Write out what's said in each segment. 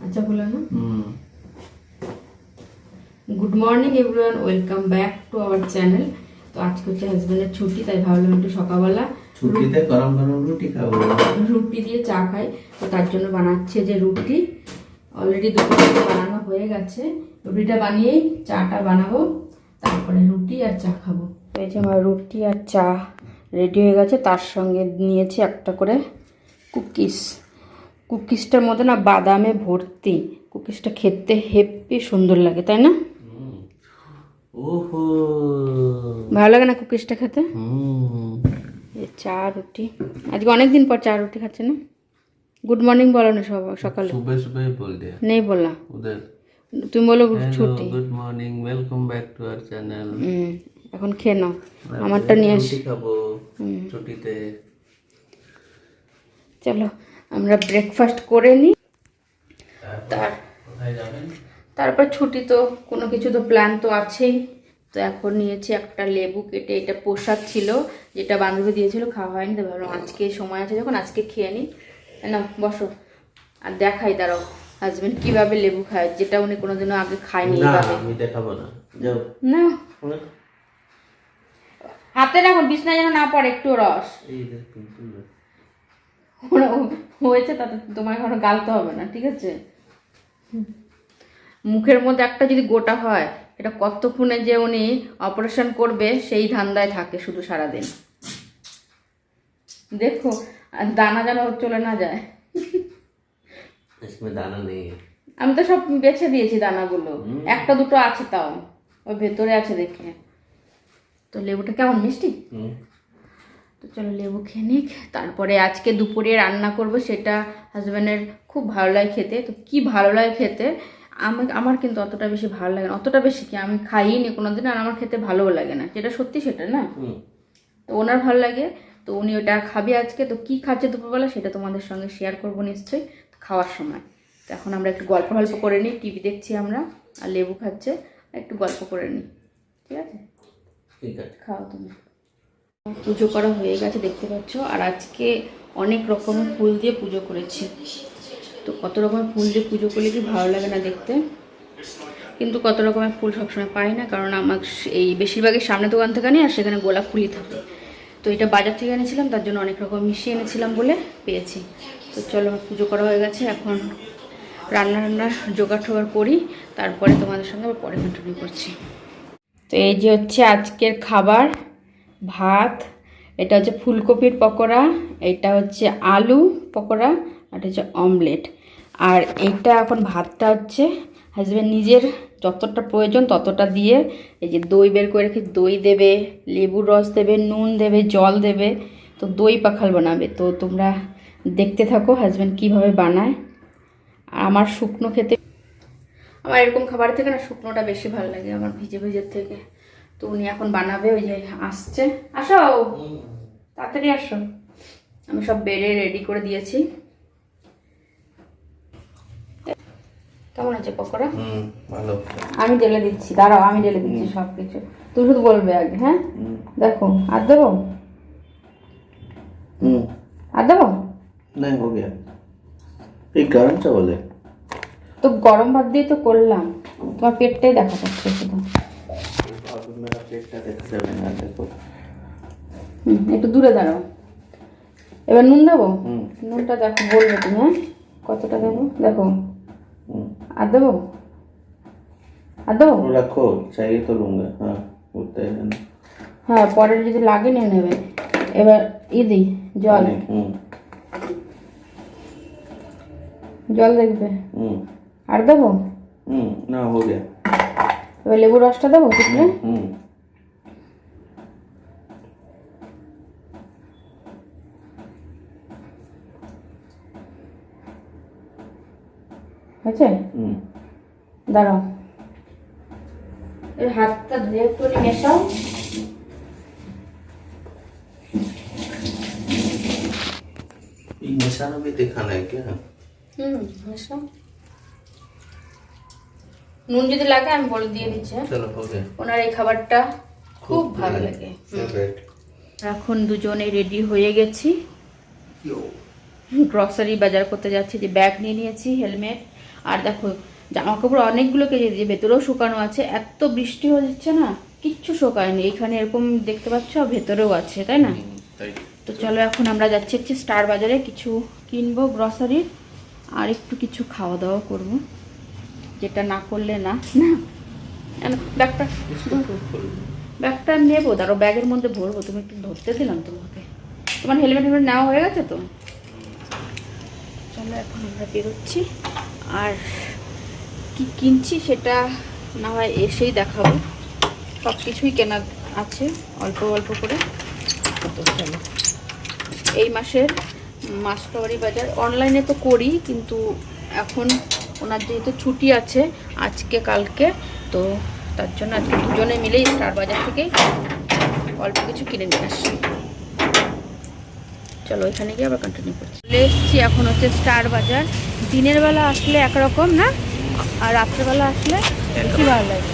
আচ্ছা বলো না। Good morning everyone, welcome back to our channel. তো আজকে হচ্ছে হাজবেন্ডের ছুটি, তাই ভাবলাম একটু সকালবেলা ছুটিতে গরম গরম রুটি খাবো। রুটি দিয়ে চা খাই, তো তার জন্য বানাচ্ছে যে রুটি। অলরেডি দুপুরে বানানো হয়ে গেছে, রুটিটা বানিয়েই চাটা বানাবো, তারপরে রুটি আর চা খাবো। এই যে আমার রুটি আর চা রেডি হয়ে গেছে, তার সঙ্গে নিয়েছি একটা করে কুকিজ। কুকিজটার মধ্যে না বাদামে ভর্তি, কুকিজটা খেতে হেব্বি সুন্দর লাগে, তাই না? ওহো, ভালো লাগে না কুকিজটা খেতে? চা রুটি, আজকে অনেকদিন পর চা রুটি খাচ্ছে না। গুড মর্নিং বলো না সকালে। सुबह सुबह ही बोल दिया নেই বললা, उधर। তুমি বলো हेलो, ছুটি। Good morning, welcome back to our channel. এখন খেয়ে নাও, আমারটা নিয়ে আসি। রুটি খাবো ছুটিতে। চলো আমরা ব্রেকফাস্ট করে নিই, কোথায় যাবেন? তারপর ছুটি তো কোনো কিছু তো প্ল্যান তো আছেই। তো এখন নিয়েছি একটা লেবু কেটে, এটা প্রসাদ ছিল যেটা বান্ধবী দিয়েছিল, খাওয়া হয়নি, তো ভাবলাম আজকে সময় আছে যখন আজকে খেয়ে নিই। না বসো আর দেখাই, দাঁড়াও হাজবেন্ড কিভাবে লেবু খায়, যেটা উনি কোনোদিনও আগে খায়নি। না এইভাবে আমি দেখাবো না, যাও না, হাতে রাখুন, বিছনায় যেন না পড়ে একটু রস। এই দেখুন তুলো। হয়েছে, তাতে তোমার এখনো গালতে হবে না, ঠিক আছে? মুখের মধ্যে একটা যদি গোটা হয়, এটা কতক্ষণে যে উনি অপারেশন করবে সেই ধান্দায় থাকে শুধু সারাদিন। দেখো আর দানা যেন চলে না যায়। इसमें दाना नहीं है। আমি তো সব বেছে দিয়েছি দানাগুলো, একটা দুটো আছে, তাও ওই ভেতরে আছে দেখে। তো লেবুটা কেমন মিষ্টি। তো চলো লেবু খেয়ে নিক, তারপরে আজকে দুপুরে রান্না করব, সেটা হাজব্যান্ডের খুব ভালো লাগে খেতে। তো কি ভালো লাগে খেতে, আমার কিন্তু অতটা বেশি ভালো লাগে না, অতটা বেশি কি আমি খাইনি কোনোদিন, আর আমার খেতে ভালোও লাগে না, যেটা সত্যি সেটা না। তো ওনার ভালো লাগে, তো উনি ওটা খাবে আজকে। তো কি খাচ্ছে দুপুরবেলা সেটা তোমাদের সঙ্গে শেয়ার করবো নিশ্চয়ই খাওয়ার সময়। তো এখন আমরা একটু গল্প করে নিই, টিভি দেখছি আমরা, আর লেবু খাচ্ছে, একটু গল্প করে নিই, ঠিক আছে? ঠিক আছে, খাও তুমি। পুজো করা হয়ে গেছে দেখতে পাচ্ছ, আর আজকে অনেক রকমের ফুল দিয়ে পুজো করেছি। তো কত রকমের ফুল দিয়ে পুজো করলে কি ভালো লাগে না দেখতে, কিন্তু কত রকমের ফুল সবসময় পাই না, কারণ আমার এই বেশিরভাগই সামনে দোকান থেকে আনি, আর সেখানে গোলাপ ফুলই থাকে। তো এটা বাজার থেকে এনেছিলাম, তার জন্য অনেক রকম মিশিয়ে এনেছিলাম বলে পেয়েছি। তো চলো আমার পুজো করা হয়ে গেছে, এখন রান্নার জোগাড় টোগাড় করি, তারপরে তোমাদের সঙ্গে আবার পরে কন্টিনিউ করছি। তো এই যে হচ্ছে আজকের খাবার, ভাত, এটা হচ্ছে ফুলকপির পকোড়া, এটা হচ্ছে আলু পকোড়া, আর এটা হচ্ছে অমলেট। আর এইটা এখন ভাতটা হচ্ছে হাজব্যান্ড নিজের যতটা প্রয়োজন ততটা দিয়ে, এই যে দই বের করে রেখে দই দেবে, লেবুর রস দেবে, নুন দেবে, জল দেবে, তো দই পাখাল বানাবে। তো তোমরা দেখতে থাকো হাজব্যান্ড কীভাবে বানায়। আর আমার শুকনো খেতে, আমার এরকম খাবার থেকে না শুকনোটা বেশি ভালো লাগে আমার ভিজের থেকে। তো উনি এখন বানাবে, ওই যে আসছে, আসো তাড়াতাড়ি আসো। আমি সব বেড়ে রেডি করে দিয়েছি। কেমন আছে পকোড়া? ভালো। আমি ঢেলে দিচ্ছি, দাঁড়াও আমি ঢেলে দিচ্ছি সব কিছু, তুমি শুধু বলবে আগে। হ্যাঁ দেখো, আর দেবো, আর দেবো नहीं हो गया, ये गरम चावल है। তো গরম ভাত দিয়ে তো করলাম, তোমার পেটটাই দেখা যাচ্ছে শুধু। अब मेरा पेट देखा जाবে না, দেখো। একটু দূরে দাঁড়াও। এবার নুন দেবো, নুনটা দেখো বলবে তুমি, হ্যাঁ কতটা দেবো দেখো। আর দেবো, আর দেবো, रखो चाहिए तो लूंगा। हाँ उतना है ना। হ্যাঁ পরে যদি লাগে নিয়ে নেবে। এবার দিই জল, জল দেখবে। আর দেবো না, हो गया। এবার লেবুর রসটা দেবো ঠিক আছে? দাঁড়াও, এর হাতটা ধুয়ে একটু মেশাও। ये मसाला भी दिखाना है क्या? মেশাও। নুন যদি লাগে আমি বলে দিয়ে দিচ্ছি। चलो हो गया। ওনার এই খাবারটা খুব ভালো লাগে। এখন দুজনে রেডি হয়ে গেছি, গ্রসারি বাজার করতে যাচ্ছি। যে ব্যাগ নিয়ে নিয়েছি, হেলমেট আর দেখো জামা কাপড় অনেকগুলো কেচে দিয়ে ভেতরেও শুকানো আছে, এত বৃষ্টি হচ্ছে না কিচ্ছু শোকায়নি। এখানে এরকম দেখতে পাচ্ছ, ভেতরেও আছে, তাই না? তাই তো চলো এখন আমরা যাচ্ছি হচ্ছে স্টার বাজারে, কিছু কিনবো গ্রসারির, আর একটু কিছু খাওয়া দাওয়া করবো, যেটা না করলে না না। ব্যাগটা ব্যাগটা নেবো, দাঁড়ো ব্যাগের মধ্যে ভরবো, তুমি একটু ধরতে দিলাম তোমাকে। তোমার হেলমেট নেওয়া হয়ে গেছে তো? চলো এখন আমরা বেরোচ্ছি, আর কি কিনছি সেটা না হয় এসেই দেখাবো। সব কিছুই কেনা আছে অল্প অল্প করে। তো চলো, এই মাসের মাসকাবারি বাজার অনলাইনে তো করি, কিন্তু এখন ওনার যেহেতু ছুটি আছে আজকে কালকে, তো তার জন্য আজকে দুজনে মিলেই স্টার বাজার থেকে অল্প কিছু কিনে নিয়ে আসছি। চলো এখানে গিয়ে আবার কন্টিনিউ করছি। চলে এসছি এখন হচ্ছে স্টার বাজার। দিনের বেলা আসলে একরকম না, আর রাত্রেবেলা আসলে বেশি ভালো লাগে।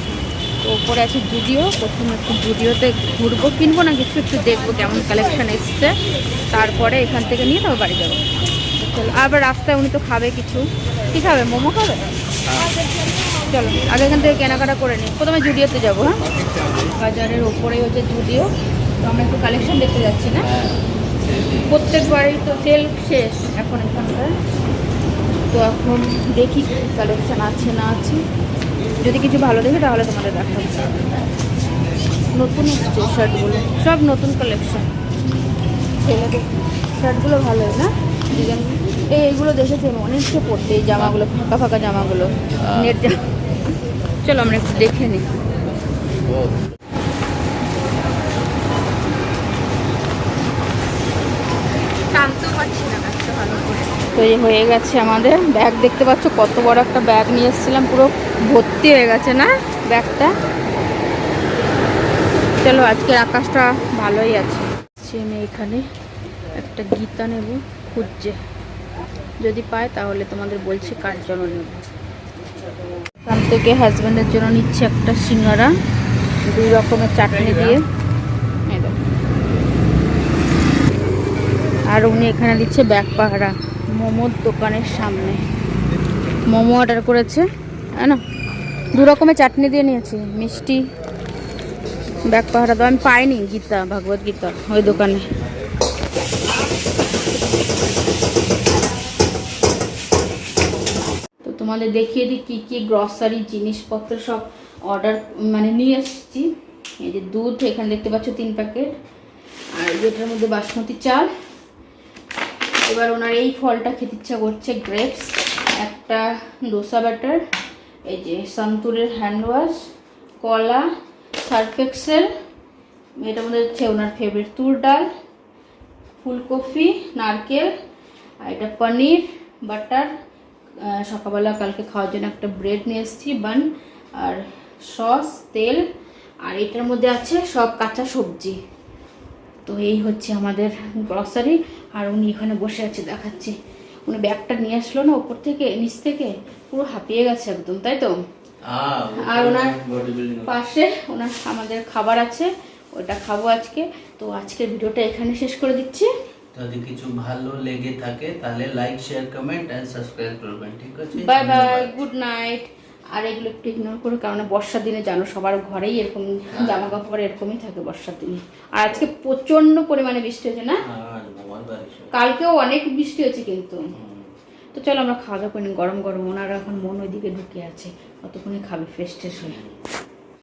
তো ওপরে আছে জুডিও, প্রথমে একটু জুডিওতে ঘুরবো, কিনবো না কিছু, একটু দেখবো কেমন কালেকশন এসছে, তারপরে এখান থেকে নিয়ে তবে বাড়ি যাবো। চলো, আবার রাস্তায় উনি তো খাবে কিছু, কী খাবে, মোমো খাবে? চলো আগে এখান থেকে কেনাকাটা করে নিই, প্রথমে জুডিওতে যাবো। হ্যাঁ, বাজারের ওপরেই হচ্ছে জুডিও, তো আমরা একটু কালেকশন দেখতে যাচ্ছি না, প্রত্যেকবারই তো সেল শেষ এখন এখানকার। তো এখন দেখি কালেকশন আছে না আছে, যদি কিছু ভালো দেখি তাহলে তোমাদের দেখাবো। নতুন এসছে শার্টগুলো, সব নতুন কালেকশন, ছেলেদের শার্টগুলো ভালোই না, ডিজাইন। এইগুলো দেখেছি মনে হচ্ছে পড়তে, এই জামাগুলো ফাঁকা ফাঁকা জামাগুলো, নেট জামা। চলো আমরা একটু দেখে নিই। তো এই হয়ে গেছে আমাদের ব্যাগ, দেখতে পাচ্ছ কত বড় একটা ব্যাগ নিয়ে এসেছিলাম, পুরো ভর্তি হয়ে গেছে না ব্যাগটা। চলো আজকের আকাশটা ভালোই আছে। আমি এখানে একটা গীতা নেব, খুঁজছে, যদি পাই তাহলে তোমাদের বলছি কার জন্য নেব। এখান থেকে হাজব্যান্ডের জন্য নিচ্ছে একটা সিঙ্গারা, 2 রকমের চাটনি দিয়ে, আর উনি এখানে দিচ্ছে ব্যাগ পাহারা, মোমোর দোকানের সামনে মোমো অর্ডার করেছে, তাই না? 2 রকমের চাটনি দিয়ে নিয়েছি, মিষ্টি, ব্যাগ পাহারা। তো আমি পাইনি গীতা, ভগবত গীতা ওই দোকানে। তো তোমাদের দেখিয়ে দিই কী কী গ্রসারি জিনিসপত্র সব অর্ডার মানে নিয়ে এসেছি। এই যে দুধ এখানে দেখতে পাচ্ছ 3 প্যাকেট, আর যেটার মধ্যে বাসমতি চাল। এবার ওনার এই ফলটা খেতে ইচ্ছা করছে, গ্রেপস, একটা ডোসা ব্যাটার, এই যে সন্তুরের হ্যান্ড ওয়াশ, কলা, সার্ফ এক্সেল, এটার মধ্যে হচ্ছে ওনার ফেভারিট তুর ডাল, ফুলকপি, নারকেল, আর এটা পনির, বাটার, সকালবেলা কালকে খাওয়ার জন্য একটা ব্রেড নিয়ে এসেছি, বান, আর সস, তেল, আর এটার মধ্যে আছে সব কাঁচা সবজি। তো এই হচ্ছে আমাদের গ্রসারি। আর উনি এখানে বসে আছে, দেখাচ্ছি, উনি ব্যাগটা নিয়ে আসলো না ওপর থেকে, নিচ থেকে, পুরো হাঁপিয়ে গেছে একদম, তাই তো? আর ওনার পাশে ওনার আমাদের খাবার আছে, ওটা খাবো আজকে। তো আজকের ভিডিওটা এখানে শেষ করে দিচ্ছি। যদি কিছু ভালো লেগে থাকে তাহলে like, share, comment and subscribe করবেন, ঠিক আছে? Bye bye, good night. আর এগুলো একটু ইগনোর করো, কারণ বর্ষার দিনে জানো সবার ঘরেই এরকম জামা কাপড় এরকমই থাকে বর্ষার দিনে। আর আজকে প্রচন্ড পরিমাণে বৃষ্টি হয়েছে না, কালকেও অনেক বৃষ্টি হয়েছে কিন্তু। তো চলো আমরা খাওয়া দাওয়া করি, গরম গরম। ওনারা এখন মন ওইদিকে ঢুকে আছে, কতক্ষণে খাবে ফ্রেশ ট্রেশ হয়ে।